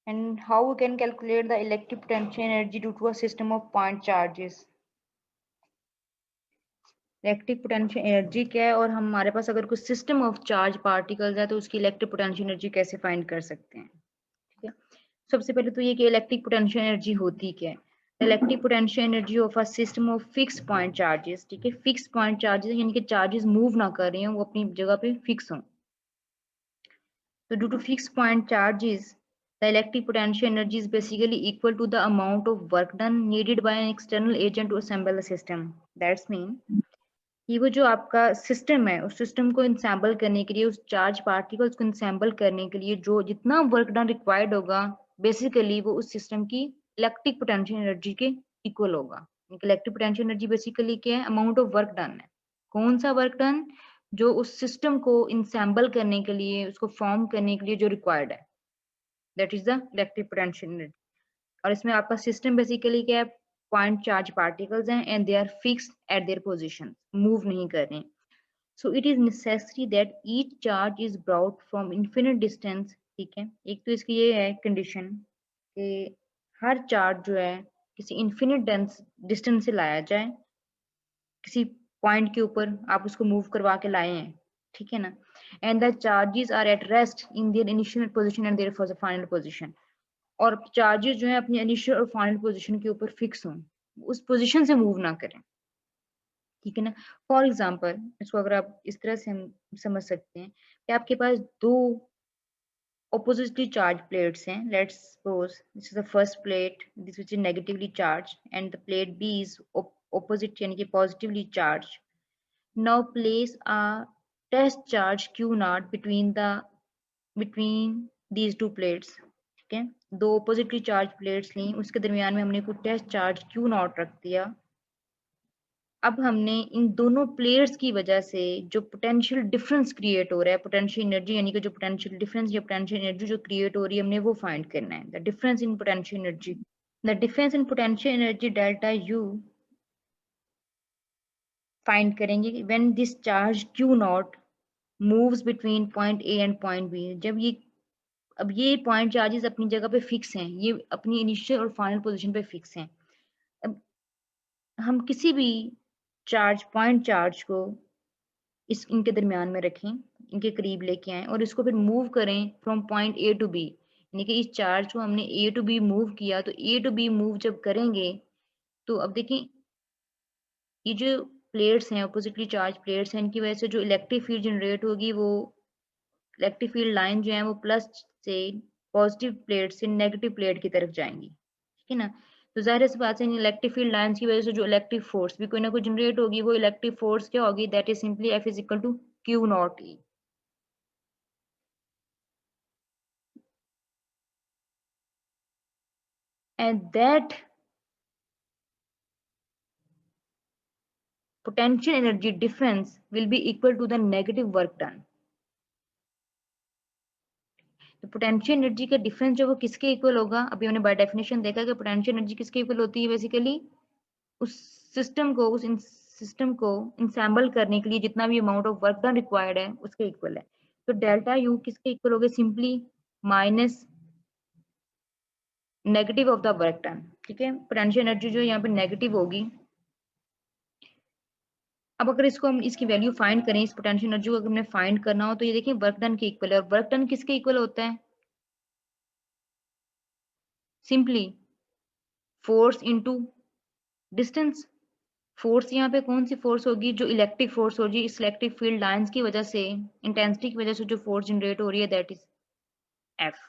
And how we can calculate the electric potential energy due to a system of point charges? Electric potential energy क्या है, और हमारे पास अगर कोई system of charge particles है तो उसकी इलेक्ट्रिक पोटेंशियल एनर्जी कैसे फाइंड कर सकते हैं। ठीक है, सबसे पहले तो ये कि इलेक्ट्रिक पोटेंशियल एनर्जी होती क्या है। Electric potential energy of a system of fix point charges. ठीक है, फिक्स पॉइंट चार्जेस यानी कि चार्जेस मूव ना कर रहे हैं, वो अपनी जगह पे फिक्स हों। So due to fixed point charges, the electric potential energy is basically equal to the amount of work done needed by an external agent to assemble the system. That's mean कि वो जो आपका system है, उस system को इंसैम्बल करने के लिए, उस चार्ज पार्टिकल्स को इंसैम्बल करने के लिए जो जितना वर्क डन रिक्वायर्ड होगा, बेसिकली वो उस सिस्टम की इलेक्ट्रिक पोटेंशियल एनर्जी के इक्वल होगा। इलेक्ट्रिक पोटेंशियल एनर्जी बेसिकली क्या है, अमाउंट ऑफ वर्क डन है। कौन सा वर्क डन? जो उस सिस्टम को इंसैम्बल करने के लिए, उसको फॉर्म करने के लिए जो रिक्वायर्ड है, that is the electric potential energy. और इसमें आपका सिस्टम बेसिकली क्या है, पॉइंट चार्ज पार्टिकल्स हैं and they are fixed at their position, move नहीं कर रहे हैं। So it is necessary that each charge is brought from infinite distance. ठीक है, एक तो इसकी ये है कंडीशन कि हर चार्ज जो है किसी इन्फिनिट डिस्टेंस से लाया जाए, किसी पॉइंट के ऊपर आप उसको मूव करवा के लाए हैं। ठीक है ना, and the charges are at rest in their initial position and their final position. और चार्जेस जो है अपनी इनिशियल और फाइनल पोजीशन के ऊपर फिक्स हों, उस पोजीशन से मूव ना करें। ठीक है ना, फॉर एग्जाम्पल इसको अगर आप इस तरह से हम समझ सकते हैं कि आपके पास दो oppositely charged plates हैं। Let's suppose this is the first plate, this which is negatively charged, and the plate B is opposite यानी कि positively charged. Now place a test charge Q naught between these two plates. ठीक है, दो oppositely charged plates ली, उसके दरमियान में हमने कोई टेस्ट चार्ज Q naught रख दिया। अब हमने इन दोनों प्लेयर्स की वजह से जो पोटेंशियल डिफरेंस क्रिएट हो रहा है, पोटेंशियल एनर्जी यानी कि जो पोटेंशियल डिफरेंस या पोटेंशियल एनर्जी जो क्रिएट हो रही है, हमने वो फाइंड करना है, the difference in potential energy. The difference in potential energy delta U find करेंगे when this charge q naught moves between point A and point B. जब ये अब ये पॉइंट चार्जेस अपनी जगह पे फिक्स हैं, ये अपनी इनिशियल और फाइनल पोजीशन पे फिक्स हैं। अब हम किसी भी चार्ज पॉइंट चार्ज को इस इनके दरमियान में रखें, इनके करीब लेके आएं और इसको फिर मूव करें from point A to B, यानी कि इस चार्ज को हमने ए टू बी मूव किया, तो ए टू बी मूव जब करेंगे तो अब देखें ये जो प्लेट्स हैं, अपोजिटली चार्ज प्लेट्स हैं, इनकी वजह से जो इलेक्ट्रिक फील्ड जनरेट होगी, वो इलेक्ट्रिक फील्ड लाइन जो है वो प्लस से पॉजिटिव प्लेट से नेगेटिव प्लेट की तरफ जाएंगी। ठीक है ना, तो जाहिर सी बात है इन इलेक्ट्रिक फील्ड लाइंस की वजह से जो इलेक्ट्रिक फोर्स भी कोई ना कोई जनरेट होगी, वो इलेक्ट्रिक फोर्स क्या होगी, that is simply F is equal to Q naught E. And that potential energy difference will be equal to the negative work done. तो पोटेंशियल एनर्जी का डिफरेंस जो वो किसके इक्वल होगा, अभी हमने बाय डेफिनेशन देखा कि पोटेंशियल एनर्जी किसके इक्वल होती है, बेसिकली उस सिस्टम को सिस्टम को इंसैम्बल करने के लिए जितना भी amount of work done required है उसके इक्वल है। तो डेल्टा यू किसके इक्वल होगा, simply minus negative of the work done. ठीक है, पोटेंशियल एनर्जी जो यहाँ पे नेगेटिव होगी। अब अगर इसको हम इसकी वैल्यू फाइंड करें, इस पोटेंशियल एनर्जी को अगर हमने फाइंड करना हो, तो ये देखिए वर्क डन के इक्वल है, और वर्क डन किसके इक्वल होता है, simply force into distance. Force यहाँ पे कौन सी फोर्स होगी, जो इलेक्ट्रिक फोर्स होगी, इस इलेक्ट्रिक फील्ड लाइंस की वजह से, इंटेंसिटी की वजह से जो फोर्स जनरेट हो रही है, दैट इज एफ।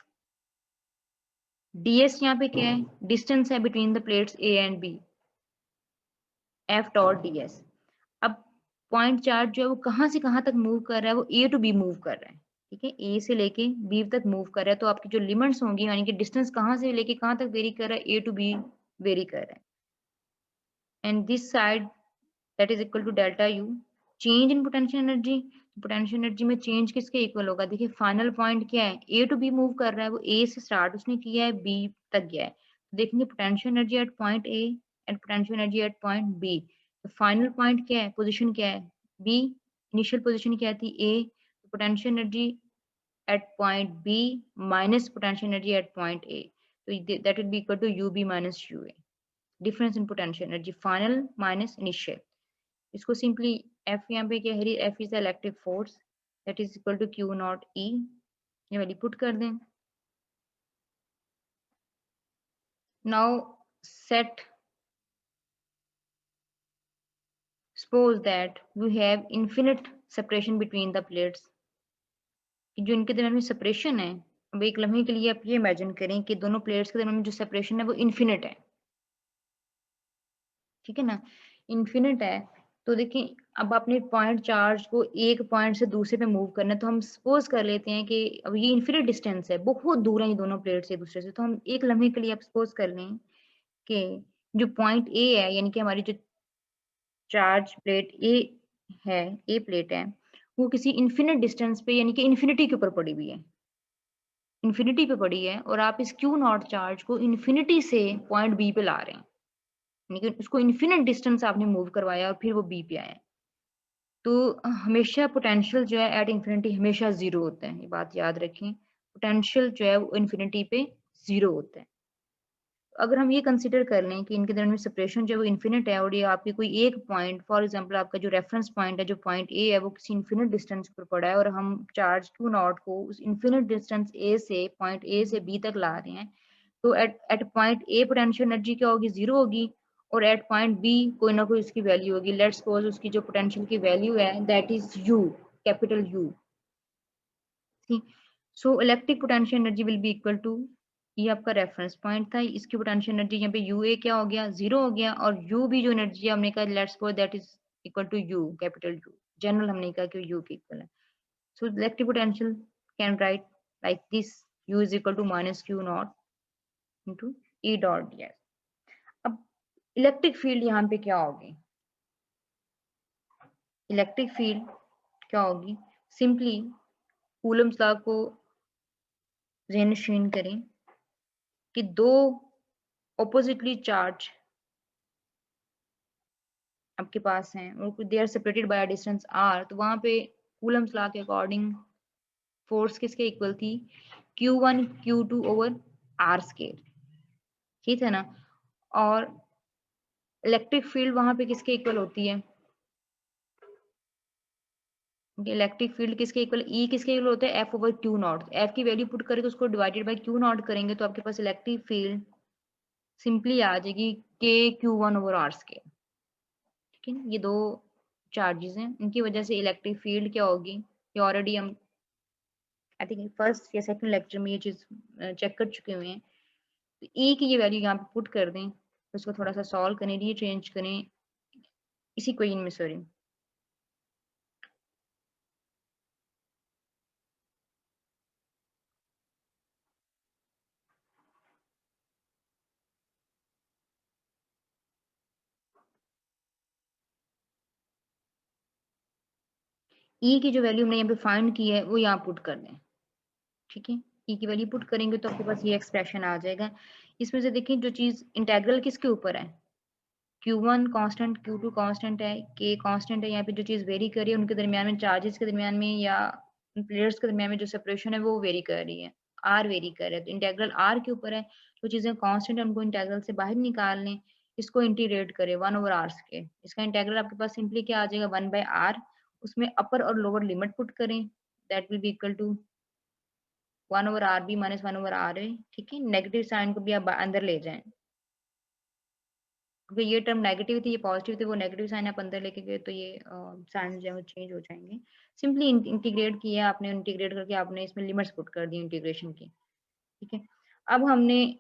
डीएस यहाँ पे क्या है, डिस्टेंस है between the plates A and B, F dot DS. अब पॉइंट चार्ज जो है वो कहाँ से कहाँ तक मूव कर रहा है, वो ए टू बी मूव कर रहा है। ठीक है, ए से लेके बी तक मूव कर रहा है, तो आपकी जो लिमिट्स होंगी, यानी कि डिस्टेंस कहाँ से लेके कहाँ तक वेरी कर रहा है, ए टू बी वेरी कर रहा है। And this side that is equal to delta U, change in potential energy. Potential energy में चेंज किसके इक्वल होगा, देखिए फाइनल पॉइंट क्या है, ए टू बी मूव कर रहा है, वो ए से स्टार्ट उसने किया है, बी तक गया है, तो देखेंगे potential energy at point A and potential energy at point B. तो फाइनल पॉइंट क्या है, पोजीशन क्या है, बी, इनिशियल पोजीशन क्या थी A, potential energy at point B minus potential energy at point A. So that will be equal to UB minus UA. Difference in potential energy final minus initial. इसको simply F यहाँ पे क्या है, F is the electric force that is equal to Q naught E. ये वाली put कर दें. Now set, suppose that we have infinite separation between the plates. जो इनके दरमियान में सेपरेशन है, अब एक लम्हे के लिए आप ये इमेजिन करें कि दोनों प्लेट्स के दरमियान में जो सेपरेशन है वो इन्फिनिट है, ठीक है ना, इन्फिनिट है. तो देखिए अब आपने पॉइंट चार्ज को एक पॉइंट से दूसरे पे मूव करना है, तो हम सपोज कर लेते हैं कि अब ये इन्फिनिट डिस्टेंस है, बहुत दूर है ये दोनों प्लेट्स एक दूसरे से, तो हम एक लम्हे के लिए आप सपोज कर लें कि जो पॉइंट ए है, यानी कि हमारी जो चार्ज प्लेट ए है, ए प्लेट है, वो किसी इन्फिनिट डिस्टेंस पे यानी कि इन्फिनिटी के ऊपर पड़ी हुई है, इन्फिनिटी पे पड़ी है, और आप इस क्यू नॉट चार्ज को इन्फिनिटी से पॉइंट बी पे ला रहे हैं, यानी कि उसको इन्फिनिट डिस्टेंस आपने मूव करवाया और फिर वो बी पे आया. तो हमेशा पोटेंशियल जो है एट इन्फिनिटी हमेशा जीरो होता है, ये बात याद रखें. पोटेंशियल जो है वो इन्फिनिटी पे जीरो होता है. अगर हम ये कंसीडर कर लें कि इनके दरमियान सेपरेशन जो है वो इन्फिनिट है, और ये आपकी कोई एक पॉइंट, फॉर एग्जांपल आपका जो रेफरेंस पॉइंट है, जो पॉइंट ए है, वो किसी इन्फिनिट डिस्टेंस पर पड़ा है, और हम चार्ज क्यू नॉट को उस इन्फिनिट डिस्टेंस ए से, पॉइंट ए से बी तक ला रहे हैं, तो at point A potential energy क्या होगी, जीरो होगी, और एट पॉइंट बी कोई ना कोई उसकी वैल्यू होगी. लेट्स सपोज उसकी जो पोटेंशियल की वैल्यू है that is U, capital U. So electric potential energy will be equal to, ये आपका रेफरेंस पॉइंट था, इसकी पोटेंशियल एनर्जी यहाँ पे यू ए क्या हो गया, जीरो हो गया, और यू भी जो एनर्जी हमने कहा let's suppose that is equal to U, capital U, general हमने कहा कि यू के इक्वल है. So electric potential can write like this, U is equal to minus Q naught into E dot D S. अब electric field यहाँ पे क्या होगी, इलेक्ट्रिक फील्ड क्या होगी, सिंपली कूलम्स लॉ को ज़हन करें कि दो ऑपोजिटली चार्ज आपके पास हैं और they are separated by a distance R, तो वहां पे कूलम्स लॉ के अकॉर्डिंग फोर्स किसके इक्वल थी, Q1 Q2 over are square, ठीक है ना. और इलेक्ट्रिक फील्ड वहां पे किसके इक्वल होती है, इलेक्ट्रिक फील्ड किसके इक्वल, ई किसके इक्वल होता है, F over Q not. F की वैल्यू पुट करके उसको डिवाइडेड बाय क्यू नॉट करेंगे तो आपके पास इलेक्ट्रिक फील्ड सिंपली आ जाएगी के Q1 ओवर आर स्केयर, ठीक है. ये दो चार्जेस हैं, इनकी वजह से इलेक्ट्रिक फील्ड क्या होगी, ये ऑलरेडी हम आई थिंक फर्स्ट या सेकंड लेक्चर में ये चीज चेक कर चुके हुए हैं. तो ई की ये वैल्यू यहाँ पे पुट कर दें, तो इसको थोड़ा सा सॉल्व करें, ये चेंज करें इसी क्वेश्चन में, सॉरी ई की जो वैल्यू हमने यहाँ पे फाइंड की है वो यहाँ पुट कर दें, ठीक है. ई की वैल्यू पुट करेंगे तो आपके पास ये एक्सप्रेशन आ जाएगा. इसमें से देखिए जो चीज इंटेग्रल किसके ऊपर है, Q1 कांस्टेंट, Q2 कांस्टेंट है, K कांस्टेंट है. यहाँ पे जो चीज वेरी कर रही है उनके दरमियान में, चार्जेस के दरमियान में या प्लेयर्स के दरमियान में जो सेपरेशन है वो वेरी कर रही है, R वेरी कर रहा है, तो इंटेग्रल R के ऊपर है. जो चीजें कांस्टेंट है उनको इंटेग्रल से बाहर निकाल लें, इसको इंटीग्रेट करें 1 ओवर आर स्क्वायर, इसका इंटेग्रल आपके पास सिंपली क्या आ जाएगा 1 बाय आर, उसमें अपर और लोअर लिमिट पुट करें, that will be equal to 1 over R B minus 1 over R A, ठीक है. नेगेटिव साइन को भी आप अंदर ले जाएं, क्योंकि ये टर्म नेगेटिव थी, ये पॉजिटिव थी, वो नेगेटिव साइन आप अंदर लेके गए तो ये साइन जो है वो चेंज हो जाएंगे. सिंपली इंटीग्रेट किया आपने, इंटीग्रेट करके आपने इसमें लिमिट्स पुट कर दी इंटीग्रेशन की, ठीक है. अब हमने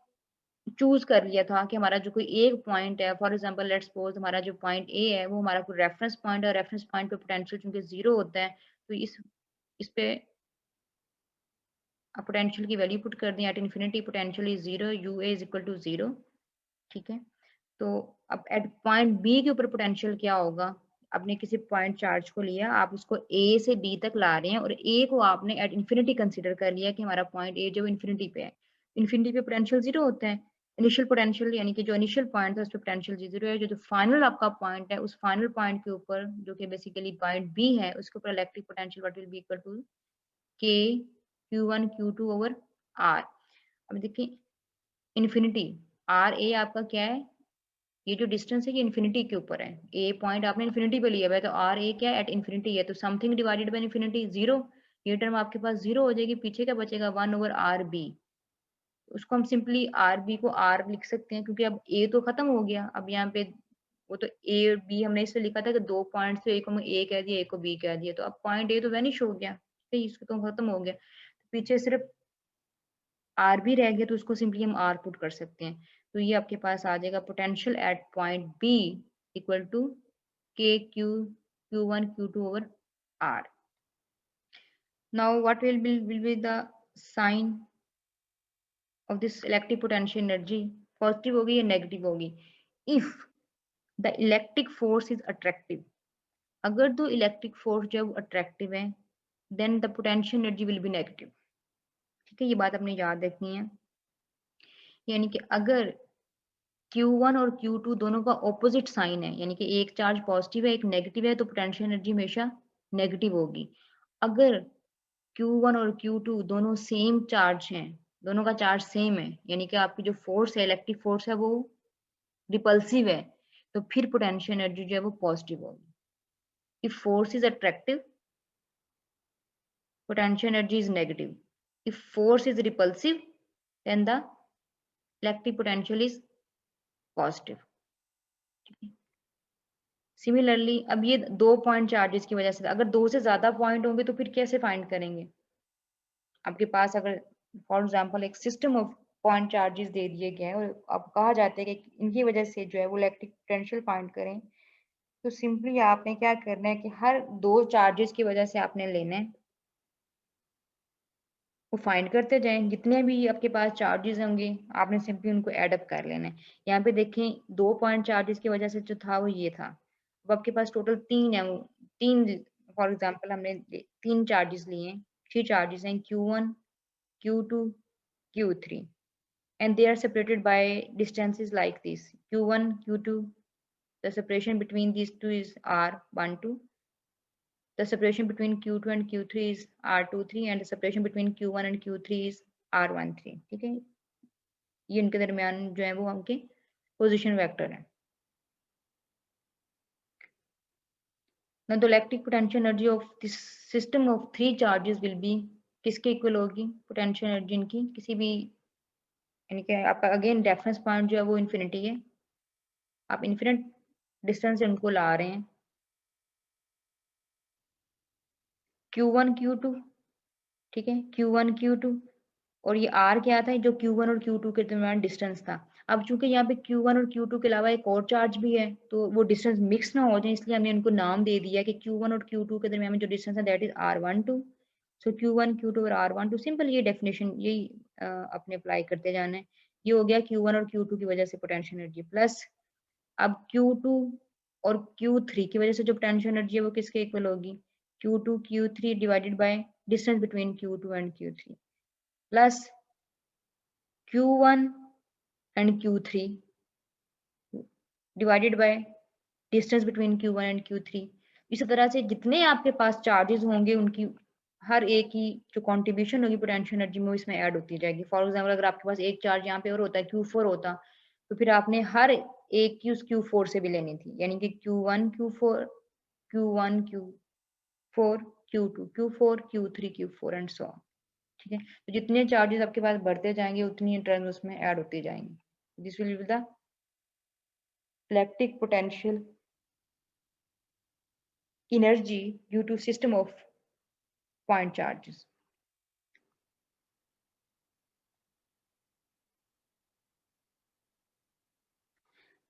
चूज कर लिया था कि हमारा जो कोई एक पॉइंट है, फॉर एग्जांपल लेट्स सपोज हमारा जो पॉइंट ए है वो हमारा कोई रेफरेंस पॉइंट है, रेफरेंस पॉइंट पे पोटेंशियल चूंकि जीरो होता है, तो इस पे पोटेंशियल की वैल्यू पुट कर दी, at infinity potential is zero, U A is equal to zero, ठीक है. तो अब एट पॉइंट बी के ऊपर पोटेंशियल क्या होगा, आपने किसी पॉइंट चार्ज को लिया, आप उसको ए से बी तक ला रहे हैं, और ए को आपने एट इन्फिनिटी कंसीडर कर लिया कि हमारा पॉइंट ए जो इन्फिनिटी पे है, इन्फिनिटी पे पोटेंशियल जीरो होता है, इनिशियल पोटेंशियल यानी कि जो इनिशियल पॉइंट था उस पर पोटेंशियल जीरो है, जो फाइनल आपका पॉइंट है उस फाइनल पॉइंट के ऊपर जो कि बेसिकली पॉइंट बी है उसके ऊपर electric potential what will be equal to K Q1 Q2 over R। अब देखिए इन्फिनिटी आर ए आपका क्या है, ये जो डिस्टेंस है ये इन्फिनिटी के ऊपर है, ए पॉइंट आपने इन्फिनिटी पे लिया हुआ है, तो आर ए क्या एट इन्फिनिटी है, तो something divided by infinity zero, ये टर्म आपके पास जीरो हो जाएगी, पीछे क्या बचेगा 1 ओवर आर बी। उसको हम सिंपली आर बी को आर लिख सकते हैं क्योंकि अब ए तो खत्म हो गया, अब यहाँ पे वो तो ए और बी हमने इसलिए लिखा था कि दो पॉइंट से एक को ए कह दिया एक को बी कह दिया, तो अब पॉइंट ए तो वैनिश हो गया, ठीक है, इसको तो खत्म हो गया, तो पीछे सिर्फ आर भी रह गया, तो उसको सिंपली हम आर पुट कर सकते हैं, तो ये आपके पास आ जाएगा potential at point B equal to K q Q1 Q2 over R. Now what will be the sign of this electric potential energy, positive होगी या नेगेटिव होगी, if the electric force is attractive, अगर तो electric force जो है वो attractive है, then the potential energy will be negative, ठीक है, ये बात आपने याद रखनी है, यानी कि अगर Q1 और Q2 दोनों का ऑपोजिट साइन है, यानी कि एक चार्ज पॉजिटिव है एक नेगेटिव है, तो पोटेंशियल एनर्जी हमेशा नेगेटिव होगी। अगर Q1 और Q2 दोनों सेम चार्ज हैं, दोनों का चार्ज सेम है, यानी कि आपकी जो फोर्स है इलेक्ट्रिक फोर्स है वो रिपल्सिव है, तो फिर पोटेंशियल एनर्जी जो है वो पॉजिटिव होगी। If force is attractive, potential energy is negative. If force is repulsive, then the electric potential is positive. Similarly अब ये दो पॉइंट चार्जेस की वजह से, अगर दो से ज्यादा पॉइंट होंगे तो फिर कैसे फाइंड करेंगे, आपके पास अगर फॉर एग्जांपल एक सिस्टम ऑफ पॉइंट चार्जेस दे दिए गए हैं और अब कहा जाता है कि इनकी वजह से जो है वो इलेक्ट्रिक पोटेंशियल फाइंड करें, तो सिंपली आपने क्या करना है कि हर दो चार्जेस की वजह से आपने लेना है, वो फाइंड करते जाएं, जितने भी आपके पास चार्जेस होंगे आपने सिंपली उनको ऐड अप कर लेना है। यहाँ पे देखें दो पॉइंट चार्जेस की वजह से जो था वो ये था, अब आपके पास टोटल तीन है, वो तीन फॉर एग्जांपल हमने तीन चार्जेस लिए हैं, थ्री चार्जेस हैं Q1 Q2 Q3 and they are separated by distances like this, Q1 Q2, the separation between these two is R12, the separation between Q2 and Q3 is R23 and the separation between Q1 and Q3 is R13, ठीक है, ये इनके दरमियान जो है वो उनके position vector है। Now the electric potential energy of this system of three charges will be किसके इक्वल होगी, पोटेंशियल एनर्जी इनकी किसी भी, यानी कि आपका अगेन रेफरेंस पॉइंट जो है वो इन्फिनिटी है, आप इन्फिनिट डिस्टेंस से उनको ला रहे हैं, Q1 Q2, ठीक है, Q1 Q2 और ये R क्या था, जो Q1 और Q2 के दरमियान डिस्टेंस था। अब चूंकि यहाँ पे Q1 और Q2 के अलावा एक और चार्ज भी है, तो वो डिस्टेंस मिक्स ना हो जाए, इसलिए हमने उनको नाम दे दिया कि Q1 और Q2 के दरमियान में जो डिस्टेंस है that is R12, so Q1 Q2 और R12, सिंपल ये डेफिनेशन यही अपने अप्लाई करते जाना है। ये हो गया Q1 और Q2 की वजह से पोटेंशियल एनर्जी, प्लस अब Q2 और Q3 की वजह से जो पोटेंशियल एनर्जी है वो किसके इक्वल होगी, Q2 Q3 divided by distance between Q2 and Q3 plus Q1 and Q3 divided by distance between Q1 and Q3। इसी तरह से जितने आपके पास चार्जेस होंगे उनकी हर एक की जो कंट्रीब्यूशन होगी पोटेंशियल एनर्जी में इसमें ऐड होती जाएगी। फॉर एग्जांपल अगर आपके पास एक चार्ज यहाँ पे और होता है Q4 होता, तो फिर आपने हर एक की उस Q4 से भी लेनी थी, यानी कि Q1 Q4 Q1 Q4 Q2 Q4 Q3 Q4 and so on, ठीक है, तो जितने चार्जेस आपके पास बढ़ते जाएंगे उतनी टर्म उसमें ऐड होती जाएंगी। This will be the electric potential energy due to system of point charges।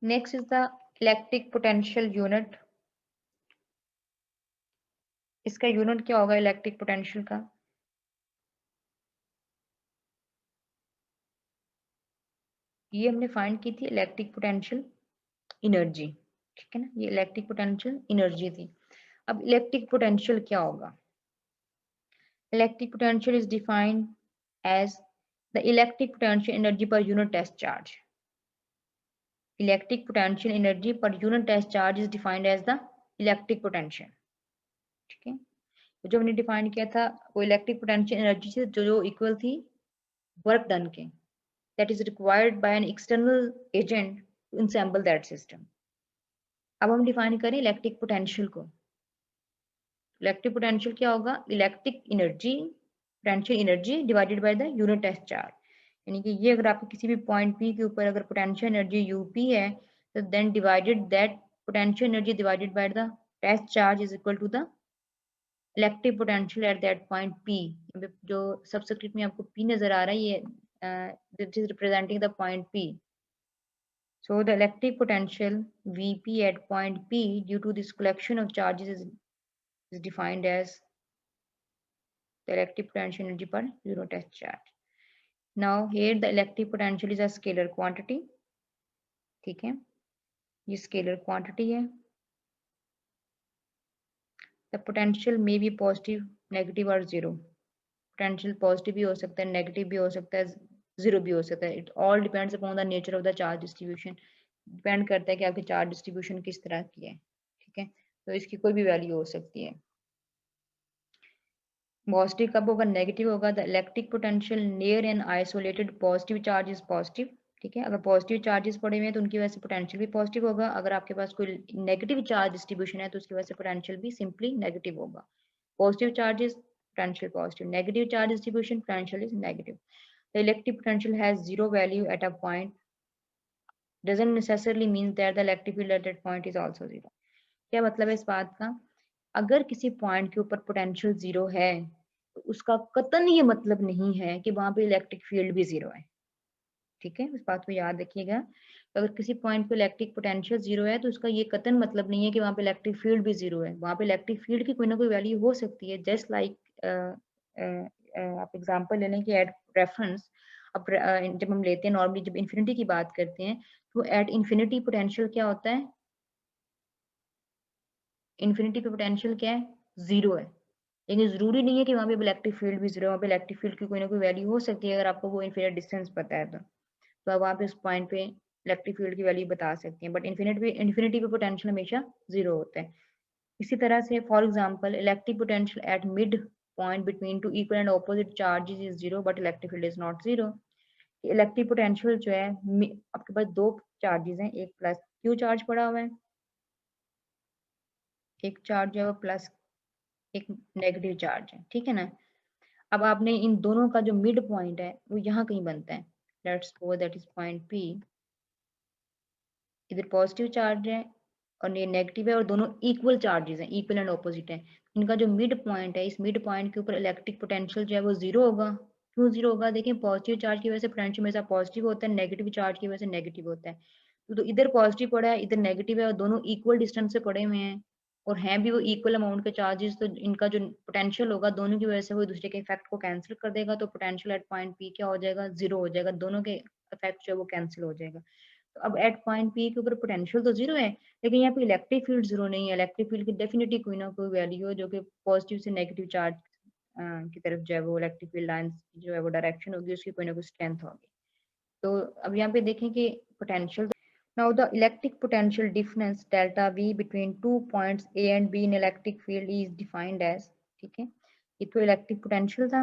Next is the electric potential unit। इसका यूनिट क्या होगा इलेक्ट्रिक पोटेंशियल का, ये हमने फाइंड की थी इलेक्ट्रिक पोटेंशियल एनर्जी, ठीक है ना, ये इलेक्ट्रिक पोटेंशियल एनर्जी थी। अब इलेक्ट्रिक पोटेंशियल क्या होगा, electric potential is defined as the electric potential energy per unit test charge. Electric potential energy per unit test charge is defined as the electric potential, ठीक है, तो जो हमने define किया था वो इलेक्ट्रिक पोटेंशियल एनर्जी से जो इक्वल थी वर्क डन के, that is required by an external agent to ensemble that system. अब हम डिफाइन करें इलेक्ट्रिक पोटेंशियल को। इलेक्ट्रिक पोटेंशियल क्या होगा? Electric energy, potential energy divided by the unit test charge. यानी कि ये अगर आपको किसी भी पॉइंट पी के ऊपर अगर पोटेंशियल एनर्जी यूपी है तो then divided that potential energy divided by the test charge is equal to the electric potential at that point P. जो सबस्क्रिप्ट में आपको पी नजर आ रहा है ये this is representing the point P. So the electric potential Vp at point P due to this collection of charges is defined as the electric potential energy per unit test charge. Now here the electric potential is a scalar quantity. ठीक है, ये scalar quantity है। The potential may be positive, negative or zero. Potential positive भी हो सकता है, negative भी हो सकता है, zero भी हो सकता है। It all depends upon the nature of the charge distribution. Depend करता है कि आपकी charge distribution किस तरह की है। ठीक है, तो इसकी कोई भी वैल्यू हो सकती है। पॉजिटिव कब होगा? नेगेटिव होगा। The electric potential near an isolated positive charge is positive. ठीक है, अगर पॉजिटिव चार्जेस पड़े हुए हैं तो उनकी वजह से पोटेंशियल भी पॉजिटिव होगा। अगर आपके पास कोई नेगेटिव चार्ज डिस्ट्रीब्यूशन है तो उसकी वजह से पोटेंशियल भी सिंपली नेगेटिव होगा। Positive charges potential positive, negative charge distribution potential is negative. The electric potential has zero value at a point doesn't necessarily mean that the electric field at that point is also zero। क्या मतलब है इस बात का? अगर किसी point के ऊपर पोटेंशियल जीरो है तो उसका कतन ये मतलब नहीं है कि वहां पे इलेक्ट्रिक फील्ड भी जीरो है। ठीक है, इस बात को याद रखिएगा। तो अगर किसी पॉइंट पे इलेक्ट्रिक पोटेंशियल जीरो है तो उसका ये कतन मतलब नहीं है कि वहां पे इलेक्ट्रिक फील्ड भी जीरो है। वहां पे इलेक्ट्रिक फील्ड की कोई ना कोई वैल्यू हो सकती है। जस्ट लाइक आप एग्जांपल ले लें कि एट रेफरेंस, अब जब हम लेते हैं नॉर्मली जब इन्फिनिटी की बात करते हैं तो एट इन्फिनिटी पोटेंशियल क्या होता है? इन्फिनिटी पे पोटेंशियल क्या है? जीरो है। लेकिन जरूरी नहीं है कि वहां पे इलेक्ट्रिक फील्ड भी जीरो है। वहां पे इलेक्ट्रिक फील्ड की कोई ना कोई वैल्यू हो सकती है अगर आपको वो इन्फिनिट डिस्टेंस पता है तो आप वहां पे उस पॉइंट पे इलेक्ट्रिक फील्ड की वैल्यू बता सकते हैं। बट इन्फिनिटी पे पोटेंशियल हमेशा जीरो होता है। इसी तरह से for example electric potential at mid point between two equal and opposite charges is zero but electric field is not zero. Electric potential जो है आपके पास दो चार्जेस हैं, एक प्लस क्यू चार्ज पड़ा हुआ है, एक चार्ज है वो प्लस, एक नेगेटिव चार्ज है। ठीक है ना? अब आपने इन दोनों का जो मिड पॉइंट है वो यहाँ कहीं बनता है। Let's suppose that is point P. इधर पॉजिटिव चार्ज है और ये नेगेटिव है और दोनों इक्वल चार्जेस हैं, इक्वल एंड ऑपोजिट है। इनका जो मिड पॉइंट है, इस मिड पॉइंट के ऊपर इलेक्ट्रिक पोटेंशियल जो है वो जीरो होगा। क्यों जीरो होगा? देखिए पॉजिटिव चार्ज की वजह से पोटेंशियल हमेशा पॉजिटिव होता है, नेगेटिव चार्ज की वजह से नेगेटिव होता है। तो इधर पॉजिटिव पड़ा है, इधर नेगेटिव है और दोनों इक्वल डिस्टेंस से पड़े हुए हैं और हैं भी वो इक्वल अमाउंट के चार्जेस। तो इनका जो पोटेंशियल होगा दोनों की वजह से वो दूसरे के इफेक्ट को कैंसिल कर देगा। तो पोटेंशियल एट पॉइंट पी क्या हो जाएगा? जीरो हो जाएगा। दोनों के इफेक्ट जो है वो कैंसिल हो जाएगा। तो अब एट पॉइंट पी के ऊपर पोटेंशियल तो जीरो है लेकिन यहाँ पे इलेक्ट्रिक फील्ड जीरो नहीं है। इलेक्ट्रिक फील्ड की डेफिनेटली कोई ना कोई वैल्यू है जो कि पॉजिटिव से नेगेटिव चार्ज की तरफ जो है वो इलेक्ट्रिक फील्ड लाइन जो है वो डायरेक्शन होगी, उसकी कोई ना कोई स्ट्रेंथ होगी। तो अब यहाँ पे देखें कि potential, now the electric potential difference delta V between 2 points A and B in electric field is defined as, ठीक है, ये तो इलेक्ट्रिक पोटेंशियल था।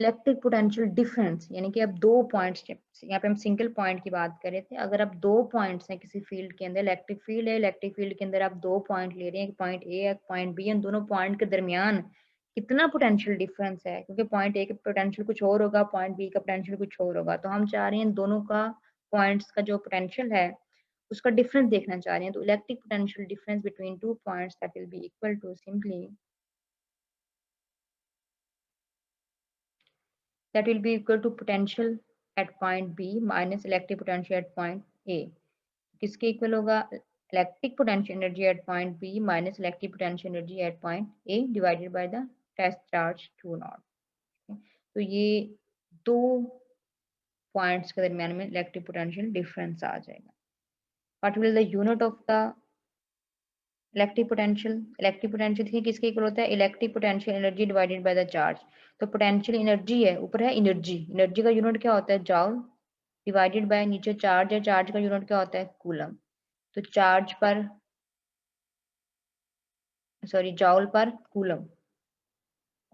इलेक्ट्रिक पोटेंशियल डिफरेंस यानी कि अब दो पॉइंट्स, यहाँ पे हम सिंगल पॉइंट की बात कर रहे थे। अगर अब दो पॉइंट्स हैं किसी फील्ड के अंदर, इलेक्ट्रिक फील्ड है, इलेक्ट्रिक फील्ड के अंदर आप दो पॉइंट ले रहे हैं, एक पॉइंट ए है, पॉइंट बी, उन दोनों पॉइंट के दरमियान कितना पोटेंशियल डिफरेंस है, क्योंकि पॉइंट ए का पोटेंशियल कुछ और होगा, पॉइंट बी का पोटेंशियल कुछ और होगा। तो हम चाह रहे हैं दोनों का पॉइंट्स का जो पोटेंशियल है उसका डिफरेंस देखना चाह रहे हैं। तो electric potential difference between two points that will be equal to simply that will be equal to potential at point B minus electric potential at point A। किसके इक्वल होगा? Electric potential energy at point B minus electric potential energy at point A divided by the test charge Q naught. तो ये दो points के दरमियान में electric potential difference आ जाएगा। What will the unit of the electric potential देखिए किसके equal होता है? Electric potential energy divided by the charge. तो पोटेंशियल एनर्जी है, ऊपर है एनर्जी, एनर्जी का यूनिट क्या होता है? जॉल, डिवाइडेड बाय नीचे चार्ज है, चार्ज का यूनिट क्या होता है? कूलम। तो चार्ज पर, सॉरी, जॉल पर कूलम।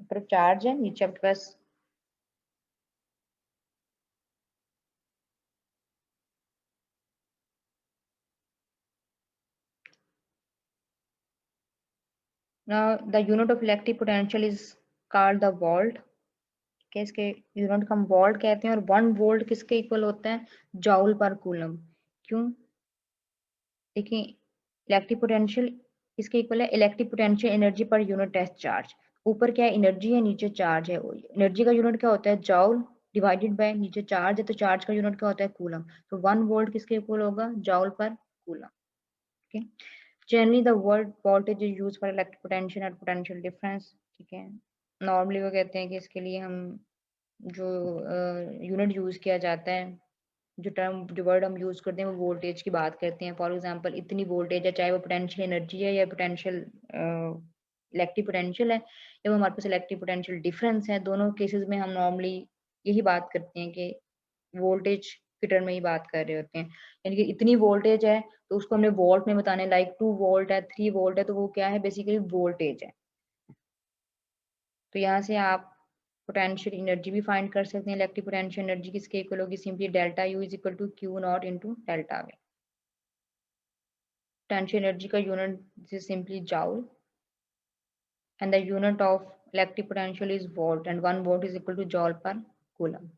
ऊपर चार्ज है, नीचे आपके पास now the unit of electric potential is called the volt। के इसके यूनिट को हम वोल्ट कहते हैं और 1 वोल्ट किसके इक्वल होता है, जॉउल पर कूलम। क्यों, देखिए इलेक्ट्रिक पोटेंशियल किसके इक्वल है, electric potential energy per unit test charge. ऊपर क्या है, एनर्जी है, नीचे चार्ज है। एनर्जी का यूनिट क्या होता है, जॉउल, डिवाइडेड बाय नीचे चार्ज है तो चार्ज का यूनिट क्या होता है, कूलम। तो 1 वोल्ट किसके इक्वल होगा, जॉउल पर कूलम। ठीक है, generally the word voltage is use for electric potential and potential difference. ठीक है, नॉर्मली वो कहते हैं कि इसके लिए हम जो यूनिट यूज किया जाता है, जो वर्ड हम यूज करते हैं वो वोल्टेज की बात करते हैं। फॉर एग्जांपल इतनी वोल्टेज है, चाहे वो पोटेंशियल एनर्जी है या पोटेंशियल इलेक्ट्रिक पोटेंशियल है या वो हमारे पास इलेक्ट्रिक पोटेंशियल डिफरेंस है, दोनों केसेस में हम नॉर्मली यही बात करते हैं कि वोल्टेज के टर्म में ही बात कर रहे होते हैं। यानी कि इतनी वोल्टेज है तो उसको हमने वोल्ट में बताने, लाइक 2 वोल्ट है, 3 वोल्ट है, तो वो क्या है, बेसिकली वोल्टेज है। तो यहाँ से आप पोटेंशियल एनर्जी भी फाइंड कर सकते हैं। इलेक्ट्रिक पोटेंशियल एनर्जी किसके इक्वल होगी, simply delta U is equal to Q naught into delta V. Potential energy का unit is simply joule and the unit of electric potential is volt and 1 volt is equal to joule per coulomb।